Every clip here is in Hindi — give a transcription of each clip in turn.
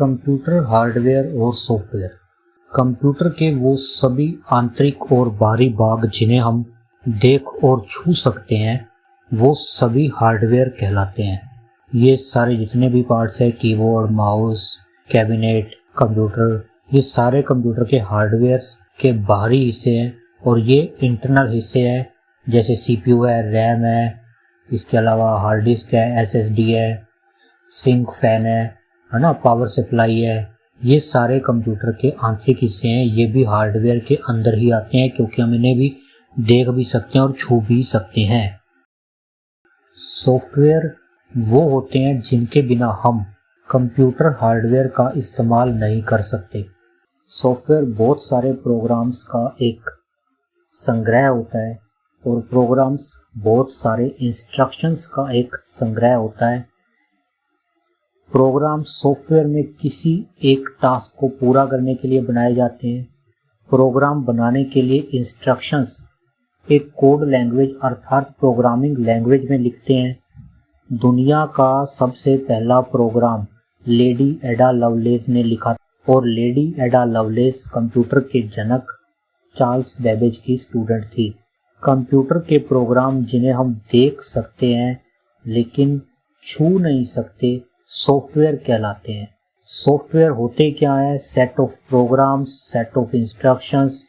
कंप्यूटर हार्डवेयर और सॉफ्टवेयर। कंप्यूटर के वो सभी आंतरिक और बाहरी भाग जिन्हें हम देख और छू सकते हैं वो सभी हार्डवेयर कहलाते हैं। ये सारे जितने भी पार्ट्स हैं, कीबोर्ड, माउस, कैबिनेट, कंप्यूटर, ये सारे कंप्यूटर के हार्डवेयर्स के बाहरी हिस्से हैं और ये इंटरनल हिस्से हैं, जैसे सीपीयू है, रैम है, इसके अलावा हार्ड डिस्क है, एसएसडी है, सिंक फैन है ना, पावर सप्लाई है। ये सारे कंप्यूटर के आंतरिक हिस्से हैं। ये भी हार्डवेयर के अंदर ही आते हैं क्योंकि हम इन्हें भी देख भी सकते हैं और छू भी सकते हैं। सॉफ्टवेयर वो होते हैं जिनके बिना हम कंप्यूटर हार्डवेयर का इस्तेमाल नहीं कर सकते। सॉफ्टवेयर बहुत सारे प्रोग्राम्स का एक संग्रह होता है और प्रोग्राम्स बहुत सारे इंस्ट्रक्शंस का एक संग्रह होता है। प्रोग्राम सॉफ्टवेयर में किसी एक टास्क को पूरा करने के लिए बनाए जाते हैं। प्रोग्राम बनाने के लिए इंस्ट्रक्शंस एक कोड लैंग्वेज अर्थात प्रोग्रामिंग लैंग्वेज में लिखते हैं। दुनिया का सबसे पहला प्रोग्राम लेडी एडा लवलेस ने लिखा और लेडी एडा लवलेस कंप्यूटर के जनक चार्ल्स बेबेज की स्टूडेंट थी। कंप्यूटर के प्रोग्राम जिन्हें हम देख सकते हैं लेकिन छू नहीं सकते सॉफ्टवेयर कहलाते हैं। सॉफ्टवेयर होते क्या है? Set of programs, set of instructions,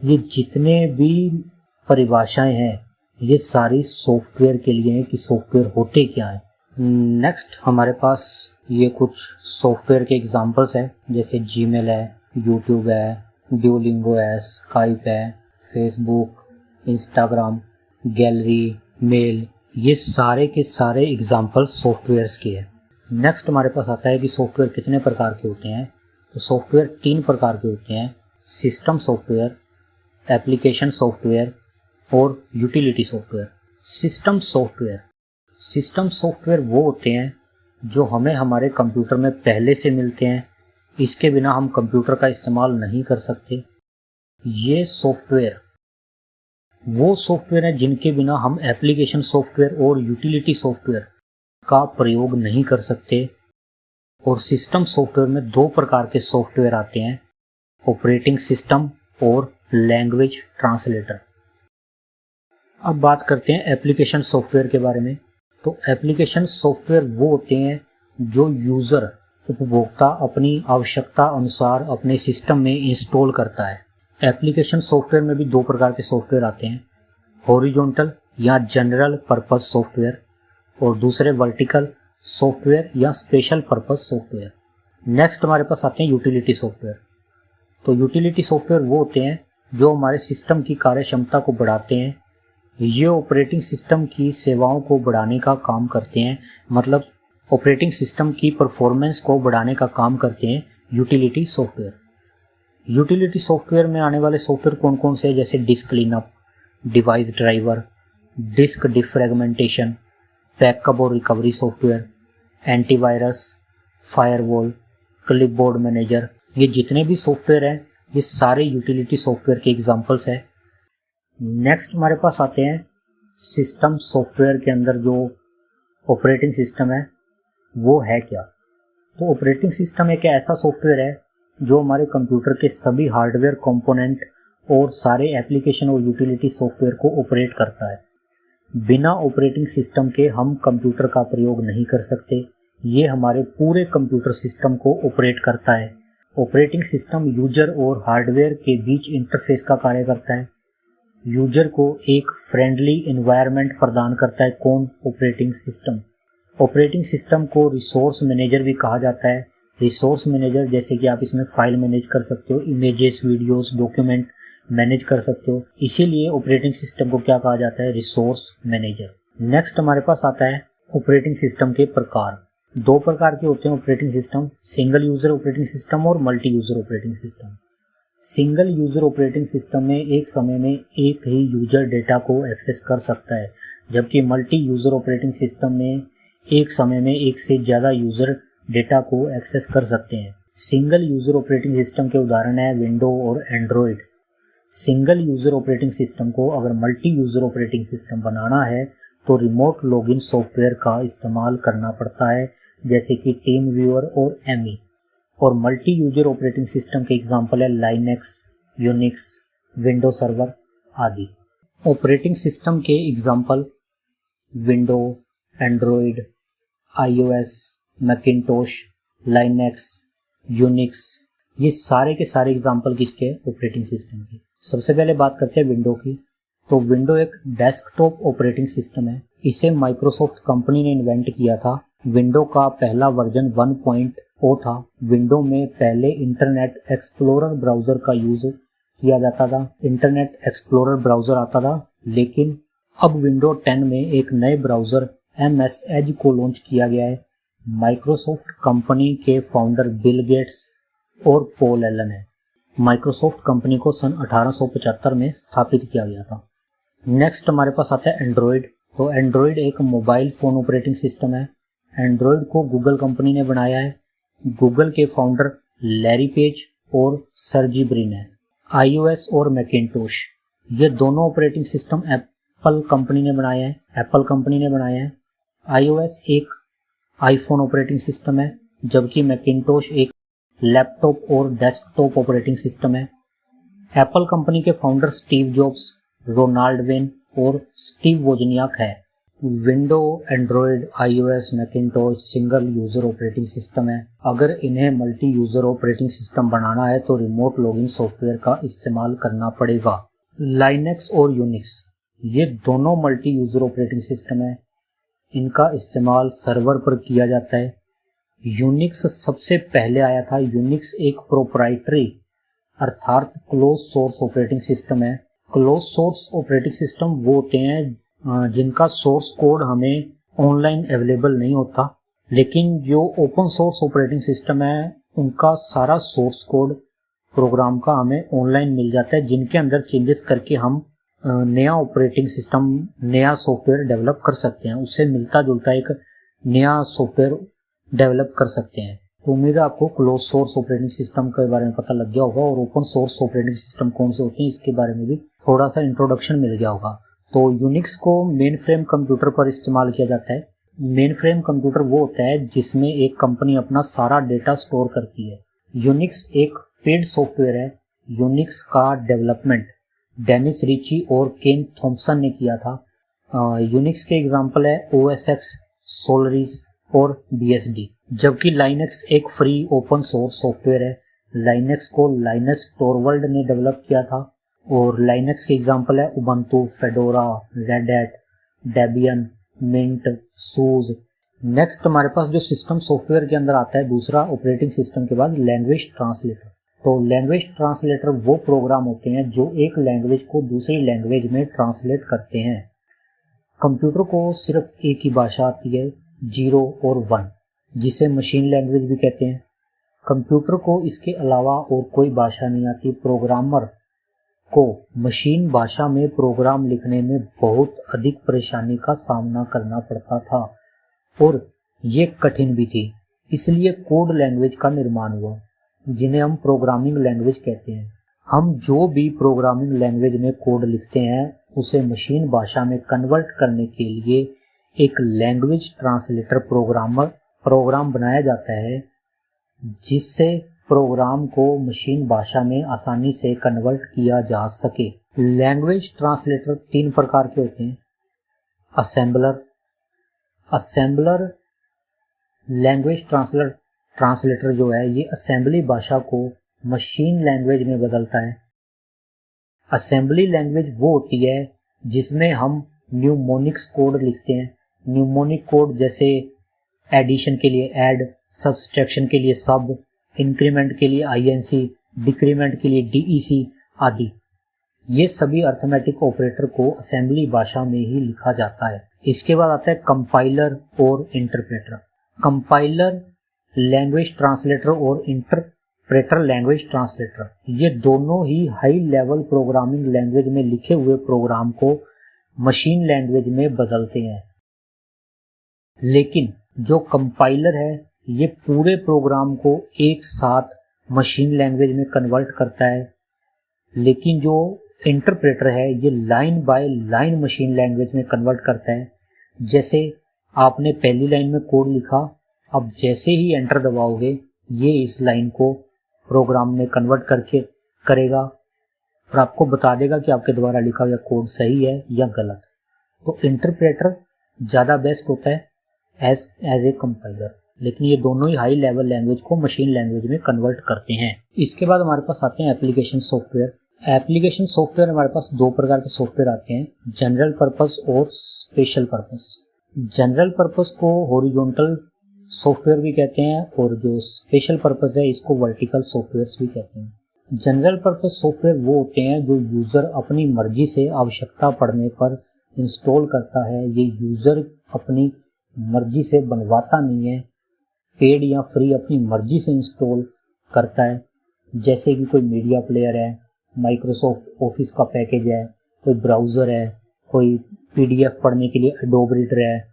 ये जितने भी परिभाषाएं हैं ये सारी सॉफ्टवेयर के लिए हैं कि सॉफ्टवेयर होते क्या है। नेक्स्ट हमारे पास ये कुछ सॉफ्टवेयर के एग्जांपल्स हैं, जैसे जीमेल है, यूट्यूब है, ड्यूलिंगो है, स्काइप है, फेसबुक, इंस्टाग्राम, गैलरी, मेल, ये सारे के सारे एग्जांपल सॉफ्टवेयर्स के हैं। नेक्स्ट हमारे पास आता है कि सॉफ्टवेयर कितने प्रकार के होते हैं। तो सॉफ्टवेयर 3 प्रकार के होते हैं: सिस्टम सॉफ्टवेयर, एप्लीकेशन सॉफ्टवेयर और यूटिलिटी सॉफ्टवेयर। सिस्टम सॉफ्टवेयर वो होते हैं जो हमें हमारे कंप्यूटर में पहले से मिलते हैं, इसके बिना हम कंप्यूटर का इस्तेमाल नहीं कर सकते। ये सॉफ्टवेयर वो सॉफ्टवेयर हैं जिनके बिना हम एप्लीकेशन सॉफ्टवेयर और यूटिलिटी सॉफ्टवेयर का प्रयोग नहीं कर सकते। और सिस्टम सॉफ्टवेयर में 2 प्रकार के सॉफ्टवेयर आते हैं: ऑपरेटिंग सिस्टम और लैंग्वेज ट्रांसलेटर। अब बात करते हैं एप्लीकेशन सॉफ्टवेयर के बारे में। तो एप्लीकेशन सॉफ्टवेयर वो होते हैं जो यूज़र, उपभोक्ता अपनी आवश्यकता अनुसार अपने सिस्टम में इंस्टॉल करता है। एप्लीकेशन सॉफ्टवेयर में भी 2 प्रकार के सॉफ्टवेयर आते हैं: हॉरिजॉन्टल या जनरल पर्पस सॉफ्टवेयर और दूसरे वर्टिकल सॉफ्टवेयर या स्पेशल पर्पस सॉफ्टवेयर। नेक्स्ट हमारे पास आते हैं यूटिलिटी सॉफ्टवेयर। तो यूटिलिटी सॉफ्टवेयर वो होते हैं जो हमारे सिस्टम की कार्य क्षमता को बढ़ाते हैं। ये ऑपरेटिंग सिस्टम की सेवाओं को बढ़ाने का काम करते हैं, मतलब ऑपरेटिंग सिस्टम की परफॉर्मेंस को बढ़ाने का काम करते हैं यूटिलिटी सॉफ्टवेयर। यूटिलिटी सॉफ्टवेयर में आने वाले सॉफ्टवेयर कौन कौन से हैं, जैसे disk cleanup, device driver, disk defragmentation, backup और recovery software, antivirus, firewall, clipboard manager. ये जितने भी सॉफ्टवेयर हैं ये सारे यूटिलिटी सॉफ्टवेयर के एग्जांपल्स हैं। नेक्स्ट हमारे पास आते हैं सिस्टम सॉफ्टवेयर के अंदर जो ऑपरेटिंग सिस्टम है वो है क्या। तो ऑपरेटिंग सिस्टम एक ऐसा सॉफ्टवेयर है जो हमारे कंप्यूटर के सभी हार्डवेयर कंपोनेंट और सारे एप्लीकेशन और यूटिलिटी सॉफ्टवेयर को ऑपरेट करता है। बिना ऑपरेटिंग सिस्टम के हम कंप्यूटर का प्रयोग नहीं कर सकते। ये हमारे पूरे कंप्यूटर सिस्टम को ऑपरेट करता है। ऑपरेटिंग सिस्टम यूजर और हार्डवेयर के बीच इंटरफेस का कार्य करता है। यूजर को एक फ्रेंडली एनवायरनमेंट प्रदान करता है। कौन? Operating system. ऑपरेटिंग सिस्टम को रिसोर्स मैनेजर भी कहा जाता है। रिसोर्स मैनेजर जैसे कि आप इसमें फाइल मैनेज कर सकते हो, इमेजेस, वीडियोस, डॉक्यूमेंट मैनेज कर सकते हो, इसीलिए ऑपरेटिंग सिस्टम को क्या कहा जाता है? Resource manager. नेक्स्ट हमारे पास आता है ऑपरेटिंग सिस्टम के प्रकार। 2 प्रकार के होते हैं operating system: single user operating system और multi user operating system. Single user operating system में एक समय में एक ही यूजर डेटा को एक्सेस कर सकता है, जबकि मल्टी यूजर ऑपरेटिंग सिस्टम में एक समय में एक से ज़्यादा यूजर डेटा को एक्सेस कर सकते हैं। सिंगल यूजर ऑपरेटिंग सिस्टम के उदाहरण है विंडो और Android. Single user operating system को अगर मल्टी यूजर ऑपरेटिंग सिस्टम बनाना है तो रिमोट लॉगिन सॉफ्टवेयर का इस्तेमाल करना पड़ता है, जैसे कि टीम व्यूअर और एमी। और मल्टी यूजर ऑपरेटिंग सिस्टम के एग्जांपल है लाइनेक्स, यूनिक्स, विंडो सर्वर आदि। ऑपरेटिंग सिस्टम के example window, Android, iOS, Macintosh, Linux, Unix, ये सारे के सारे एग्जांपल किसके? ऑपरेटिंग सिस्टम के। सबसे पहले बात करते हैं विंडो की। तो विंडो एक डेस्कटॉप ऑपरेटिंग सिस्टम है। इसे माइक्रोसॉफ्ट कंपनी ने इन्वेंट किया था। विंडो का पहला वर्जन 1.0 था। विंडो में पहले इंटरनेट एक्सप्लोरर ब्राउजर का यूज किया जाता था। इंटरनेट एक्सप्लोरर ब्राउजर आता था, लेकिन अब विंडो 10 में एक नए ब्राउजर MS एज को लॉन्च किया गया है। माइक्रोसॉफ्ट कंपनी के फाउंडर बिल गेट्स और पॉल एलन है। माइक्रोसॉफ्ट कंपनी को सन 1875 में स्थापित किया गया था। नेक्स्ट हमारे पास आता है एंड्रॉयड। तो एंड्रॉयड एक मोबाइल फ़ोन ऑपरेटिंग सिस्टम है। एंड्रॉयड को गूगल कंपनी ने बनाया है। गूगल के फाउंडर लैरी पेज और सर्जी ब्रिन है। iOS और मैकिन्टोश, ये दोनों ऑपरेटिंग सिस्टम एप्पल कंपनी ने बनाए हैं। iOS एक आईफोन ऑपरेटिंग सिस्टम है, जबकि मैकिन्टोश एक लैपटॉप और डेस्कटॉप ऑपरेटिंग सिस्टम है। एप्पल कंपनी के founder Steve Jobs, Ronald Wayne और स्टीव वोजनियाक है। Window, android, iOS, Macintosh single user operating system है। अगर इन्हें मल्टी यूजर ऑपरेटिंग सिस्टम बनाना है तो रिमोट लॉगिन सॉफ्टवेयर का इस्तेमाल करना पड़ेगा। लाइनेक्स और यूनिक्स, ये दोनों मल्टी यूजर ऑपरेटिंग सिस्टम है। इनका इस्तेमाल सर्वर पर किया जाता है। यूनिक्स सबसे पहले आया था। यूनिक्स एक प्रोप्राइटरी अर्थात क्लोज सोर्स ऑपरेटिंग सिस्टम है। क्लोज सोर्स ऑपरेटिंग सिस्टम वो होते हैं जिनका सोर्स कोड हमें ऑनलाइन अवेलेबल नहीं होता, लेकिन जो ओपन सोर्स ऑपरेटिंग सिस्टम है उनका सारा सोर्स कोड प्रोग्राम का हमें ऑनलाइन मिल जाता है, जिनके अंदर चेंजेस करके हम नया ऑपरेटिंग सिस्टम, नया सॉफ्टवेयर डेवलप कर सकते हैं। उससे मिलता जुलता एक नया सॉफ्टवेयर डेवलप कर सकते हैं। तो उम्मीद है आपको क्लोज सोर्स ऑपरेटिंग सिस्टम के बारे में पता लग गया होगा और ओपन सोर्स ऑपरेटिंग सिस्टम कौन से होते हैं इसके बारे में भी थोड़ा सा इंट्रोडक्शन मिल गया होगा। तो यूनिक्स को मेन फ्रेम कंप्यूटर पर इस्तेमाल किया जाता है। मेन फ्रेम कंप्यूटर वो होता है जिसमें एक कंपनी अपना सारा डेटा स्टोर करती है। यूनिक्स एक पेड सॉफ्टवेयर है। यूनिक्स का डेवलपमेंट डेनिस रिची और केन थॉम्पसन ने किया था। यूनिक्स के एग्जाम्पल है OS X, सोलरिस और BSD, जबकि लाइनेक्स एक फ्री ओपन सोर्स सॉफ्टवेयर है। लाइनेक्स को लाइनस टोरवल्ड ने डेवलप किया था और लाइनेक्स के एग्जाम्पल है Ubuntu, Fedora, Red Hat, Debian, Mint, SUSE. Next हमारे पास जो सिस्टम सॉफ्टवेयर के अंदर आता है दूसरा ऑपरेटिंग सिस्टम के बाद लैंग्वेज ट्रांसलेटर। तो लैंग्वेज ट्रांसलेटर वो प्रोग्राम होते हैं जो एक लैंग्वेज को दूसरी लैंग्वेज में ट्रांसलेट करते हैं। कंप्यूटर को सिर्फ एक ही भाषा आती है, 0 और 1, जिसे मशीन लैंग्वेज भी कहते हैं। कंप्यूटर को इसके अलावा और कोई भाषा नहीं आती। प्रोग्रामर को मशीन भाषा में प्रोग्राम लिखने में बहुत अधिक परेशानी का सामना करना पड़ता था और ये कठिन भी थी। इसलिए कोड लैंग्वेज का निर्माण हुआ, जिन्हें हम प्रोग्रामिंग लैंग्वेज कहते हैं। हम जो भी प्रोग्रामिंग लैंग्वेज में कोड लिखते हैं उसे मशीन भाषा में कन्वर्ट करने के लिए एक लैंग्वेज ट्रांसलेटर प्रोग्राम बनाया जाता है, जिससे प्रोग्राम को मशीन भाषा में आसानी से कन्वर्ट किया जा सके। लैंग्वेज ट्रांसलेटर 3 प्रकार के होते हैं। असेंबलर लैंग्वेज ट्रांसलेटर जो है ये असेंबली भाषा को मशीन लैंग्वेज में बदलता है। असेंबली लैंग्वेज वो होती है जिसमें हम न्यूमोनिक्स कोड लिखते हैं। न्यूमोनिक कोड जैसे एडिशन के लिए ऐड, सब्सट्रैक्शन के लिए सब, इंक्रीमेंट के लिए INC, डिक्रीमेंट के लिए DEC आदि। ये सभी अर्थमेटिक ऑपरेटर को असेंबली भाषा में ही लिखा जाता है। इसके बाद आता है कंपाइलर और इंटरप्रेटर। कंपाइलर लैंग्वेज ट्रांसलेटर और इंटरप्रेटर लैंग्वेज ट्रांसलेटर, ये दोनों ही हाई लेवल प्रोग्रामिंग लैंग्वेज में लिखे हुए प्रोग्राम को मशीन लैंग्वेज में बदलते हैं। लेकिन जो कंपाइलर है ये पूरे प्रोग्राम को एक साथ मशीन लैंग्वेज में कन्वर्ट करता है, लेकिन जो इंटरप्रेटर है ये line by line machine language में कन्वर्ट करता है। जैसे आपने पहली लाइन में कोड लिखा, अब जैसे ही एंटर दबाओगे ये इस लाइन को प्रोग्राम में कन्वर्ट करके करेगा और आपको बता देगा कि आपके द्वारा लिखा हुआ कोड सही है या गलत। तो इंटरप्रेटर ज़्यादा बेस्ट होता है एज ए कंपाइलर, लेकिन ये दोनों ही हाई लेवल लैंग्वेज को मशीन लैंग्वेज में कन्वर्ट करते हैं। इसके बाद हमारे पास आते हैं एप्लीकेशन सॉफ्टवेयर। एप्लीकेशन सॉफ्टवेयर हमारे पास दो प्रकार के सॉफ्टवेयर आते हैं, जनरल पर्पस और स्पेशल पर्पस। जनरल पर्पस को हॉरिजॉन्टल सॉफ्टवेयर भी कहते हैं और जो स्पेशल पर्पस है इसको वर्टिकल सॉफ्टवेयर भी कहते हैं। जनरल पर्पस सॉफ्टवेयर वो होते हैं जो यूज़र अपनी मर्जी से आवश्यकता पड़ने पर इंस्टॉल करता है। ये यूज़र अपनी मर्जी से बनवाता नहीं है, पेड या फ्री अपनी मर्जी से इंस्टॉल करता है। जैसे कि कोई मीडिया प्लेयर है, माइक्रोसॉफ्ट ऑफिस का पैकेज है, कोई ब्राउज़र है, कोई पीडीएफ पढ़ने के लिए एडोब रीडर है।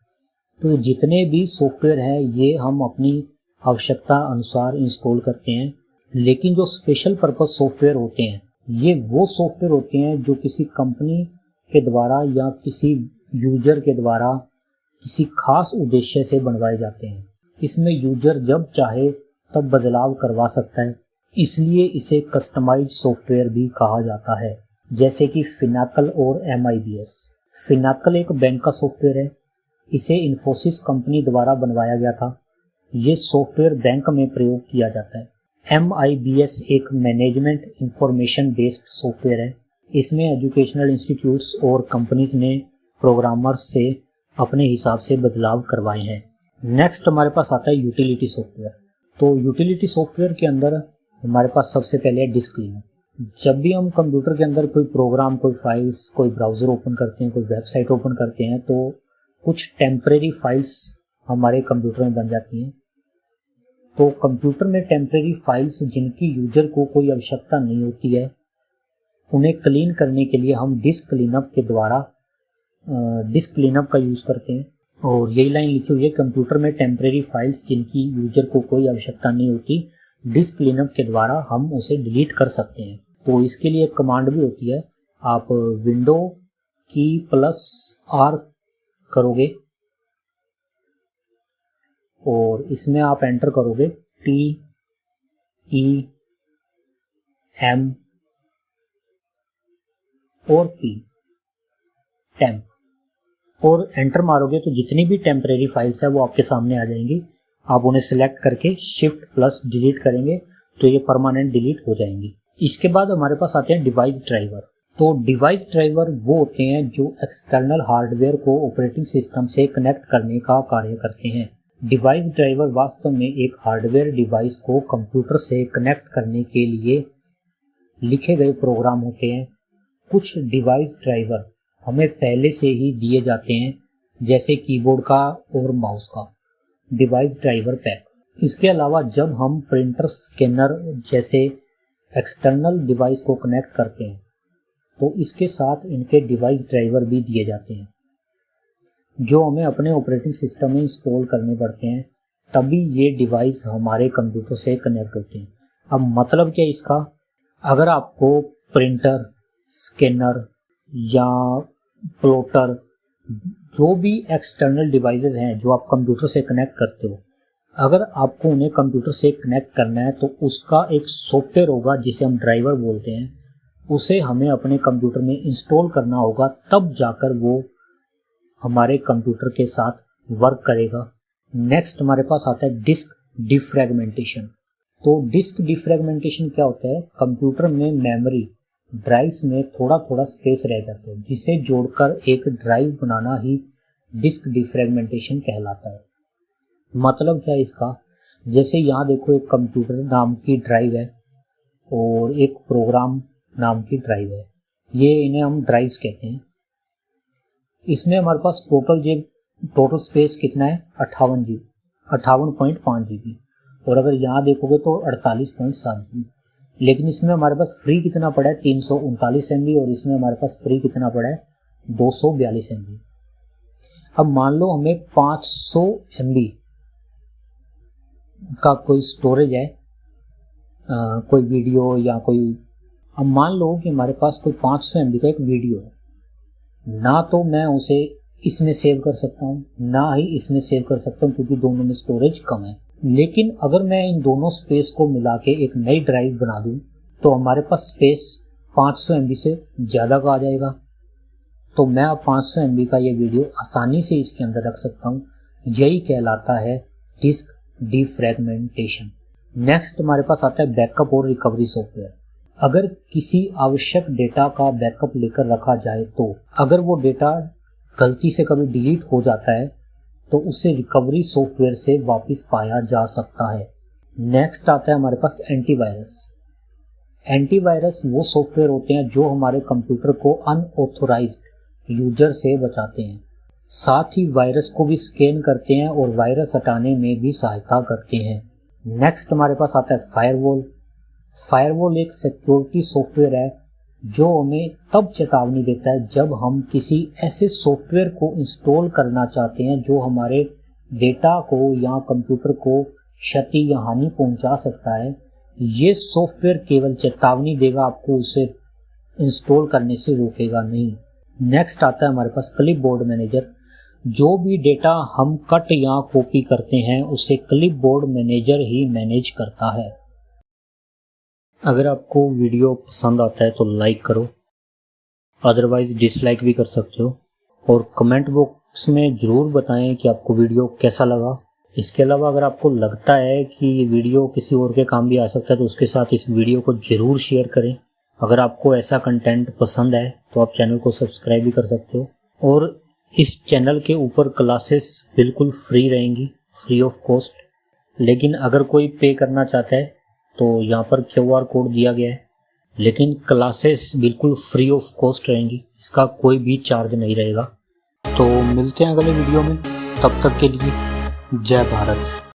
तो जितने भी सॉफ्टवेयर हैं ये हम अपनी आवश्यकता अनुसार इंस्टॉल करते हैं। लेकिन जो स्पेशल पर्पस सॉफ्टवेयर होते हैं ये वो सॉफ्टवेयर होते हैं जो किसी कंपनी के द्वारा या किसी यूजर के द्वारा किसी खास उद्देश्य से बनवाए जाते हैं। इसमें यूजर जब चाहे तब बदलाव करवा सकता है, इसलिए इसे कस्टमाइज्ड सॉफ्टवेयर भी कहा जाता है। जैसे कि फिनाकल और MIBS। फिनाकल एक बैंक का सॉफ्टवेयर है, इसे इन्फोसिस कंपनी द्वारा बनवाया गया था। ये सॉफ्टवेयर बैंक में प्रयोग किया जाता है। MIBS एक मैनेजमेंट इंफॉर्मेशन बेस्ड सॉफ्टवेयर है। इसमें एजुकेशनल इंस्टीट्यूट्स और कंपनीज ने प्रोग्रामर्स से अपने हिसाब से बदलाव करवाए हैं। नेक्स्ट हमारे पास आता है यूटिलिटी सॉफ्टवेयर। तो यूटिलिटी सॉफ्टवेयर के अंदर हमारे पास सबसे पहले है डिस्क क्लीनर। जब भी हम कंप्यूटर के अंदर कोई प्रोग्राम, कोई फाइल्स, कोई ब्राउज़र ओपन करते हैं, कोई वेबसाइट ओपन करते हैं तो कुछ टेम्परेरी फाइल्स हमारे कंप्यूटर में बन जाती हैं। तो कंप्यूटर में टेम्परेरी फाइल्स जिनकी यूजर को कोई आवश्यकता नहीं होती है, उन्हें क्लीन करने के लिए हम डिस्क क्लीनअप के द्वारा डिस्क क्लीनअप का यूज़ करते हैं। और यही लाइन लिखी हुई है, कंप्यूटर में टेम्परेरी फाइल्स जिनकी यूजर को कोई आवश्यकता नहीं होती, डिस्क क्लीनअप के द्वारा हम उसे डिलीट कर सकते हैं। तो इसके लिए एक कमांड भी होती है, आप विंडो की +R करोगे और इसमें आप एंटर करोगे TEM और P, टेम्प, और एंटर मारोगे तो जितनी भी टेम्परेरी फाइल्स है वो आपके सामने आ जाएंगी। आप उन्हें सिलेक्ट करके Shift+ डिलीट करेंगे तो ये परमानेंट डिलीट हो जाएंगी। इसके बाद हमारे पास आते हैं डिवाइस ड्राइवर। तो डिवाइस ड्राइवर वो होते हैं जो एक्सटर्नल हार्डवेयर को ऑपरेटिंग सिस्टम से कनेक्ट करने का कार्य करते हैं। डिवाइस ड्राइवर वास्तव में एक हार्डवेयर डिवाइस को कंप्यूटर से कनेक्ट करने के लिए लिखे गए प्रोग्राम होते हैं। कुछ डिवाइस ड्राइवर हमें पहले से ही दिए जाते हैं, जैसे कीबोर्ड का और माउस का डिवाइस ड्राइवर पैक। इसके अलावा जब हम प्रिंटर, स्कैनर जैसे एक्सटर्नल डिवाइस को कनेक्ट करते हैं तो इसके साथ इनके डिवाइस ड्राइवर भी दिए जाते हैं जो हमें अपने ऑपरेटिंग सिस्टम में इंस्टॉल करने पड़ते हैं, तभी ये डिवाइस हमारे कंप्यूटर से कनेक्ट होते हैं। अब मतलब क्या इसका, अगर आपको प्रिंटर, स्कैनर या प्लॉटर, जो भी एक्सटर्नल डिवाइसेस हैं जो आप कंप्यूटर से कनेक्ट करते हो, अगर आपको उन्हें कंप्यूटर से कनेक्ट करना है तो उसका एक सॉफ्टवेयर होगा जिसे हम ड्राइवर बोलते हैं, उसे हमें अपने कंप्यूटर में इंस्टॉल करना होगा, तब जाकर वो हमारे कंप्यूटर के साथ वर्क करेगा। नेक्स्ट हमारे पास आता है डिस्क डिफ्रैगमेंटेशन। तो डिस्क डिफ्रैगमेंटेशन क्या होता है, कंप्यूटर में मेमोरी ड्राइव्स में थोड़ा थोड़ा स्पेस रह जाता है जिसे जोड़कर एक ड्राइव बनाना ही डिस्क डिफ्रैगमेंटेशन कहलाता है। मतलब क्या है इसका, जैसे यहाँ देखो एक कंप्यूटर नाम की ड्राइव है और एक प्रोग्राम नाम की ड्राइव है, ये इन्हें हम ड्राइव्स कहते हैं। इसमें हमारे पास टोटल स्पेस कितना है, 58.5 GB, और अगर यहाँ देखोगे तो 48.7 GB। लेकिन इसमें हमारे पास फ्री कितना पड़ा है, 339 MB, और इसमें हमारे पास फ्री कितना पड़ा है, 242 MB। अब मान लो हमें 500 MB का कोई स्टोरेज है, कोई वीडियो या कोई, अब मान लो कि हमारे पास कोई 500 MB का एक वीडियो है, ना तो मैं उसे इसमें सेव कर सकता हूँ ना ही इसमें सेव कर सकता हूँ क्योंकि दोनों में स्टोरेज कम है। लेकिन अगर मैं इन दोनों स्पेस को मिला के एक नई ड्राइव बना दूं तो हमारे पास स्पेस 500 MB से ज़्यादा का आ जाएगा। तो मैं अब 500 MB का ये वीडियो आसानी से इसके अंदर रख सकता हूँ। यही कहलाता है डिस्क डिफ्रैगमेंटेशन। नेक्स्ट हमारे पास आता है बैकअप और रिकवरी सॉफ्टवेयर। अगर किसी आवश्यक डेटा का बैकअप लेकर रखा जाए तो अगर वो डेटा गलती से कभी डिलीट हो जाता है तो उसे रिकवरी सॉफ्टवेयर से वापस पाया जा सकता है। नेक्स्ट आता है हमारे पास एंटीवायरस। एंटीवायरस वो सॉफ्टवेयर होते हैं जो हमारे कंप्यूटर को अनऑथोराइज्ड यूजर से बचाते हैं, साथ ही वायरस को भी स्कैन करते हैं और वायरस हटाने में भी सहायता करते हैं। नेक्स्ट हमारे पास आता है फायरवॉल। फायरवॉल एक सिक्योरिटी सॉफ्टवेयर है जो हमें तब चेतावनी देता है जब हम किसी ऐसे सॉफ्टवेयर को इंस्टॉल करना चाहते हैं जो हमारे डेटा को या कंप्यूटर को क्षति या हानि पहुंचा सकता है। ये सॉफ्टवेयर केवल चेतावनी देगा, आपको उसे इंस्टॉल करने से रोकेगा नहीं। नेक्स्ट आता है हमारे पास क्लिपबोर्ड मैनेजर। जो भी डेटा हम कट या कॉपी करते हैं उसे क्लिपबोर्ड मैनेजर ही मैनेज करता है। अगर आपको वीडियो पसंद आता है तो लाइक करो, अदरवाइज डिसलाइक भी कर सकते हो, और कमेंट बॉक्स में ज़रूर बताएं कि आपको वीडियो कैसा लगा। इसके अलावा अगर आपको लगता है कि ये वीडियो किसी और के काम भी आ सकता है तो उसके साथ इस वीडियो को ज़रूर शेयर करें। अगर आपको ऐसा कंटेंट पसंद है तो आप चैनल को सब्सक्राइब भी कर सकते हो, और इस चैनल के ऊपर क्लासेस बिल्कुल फ्री रहेंगी, फ्री ऑफ कॉस्ट। लेकिन अगर कोई पे करना चाहता है तो यहाँ पर QR कोड दिया गया है, लेकिन क्लासेस बिल्कुल फ्री ऑफ कॉस्ट रहेंगी, इसका कोई भी चार्ज नहीं रहेगा। तो मिलते हैं अगले वीडियो में, तब तक के लिए जय भारत।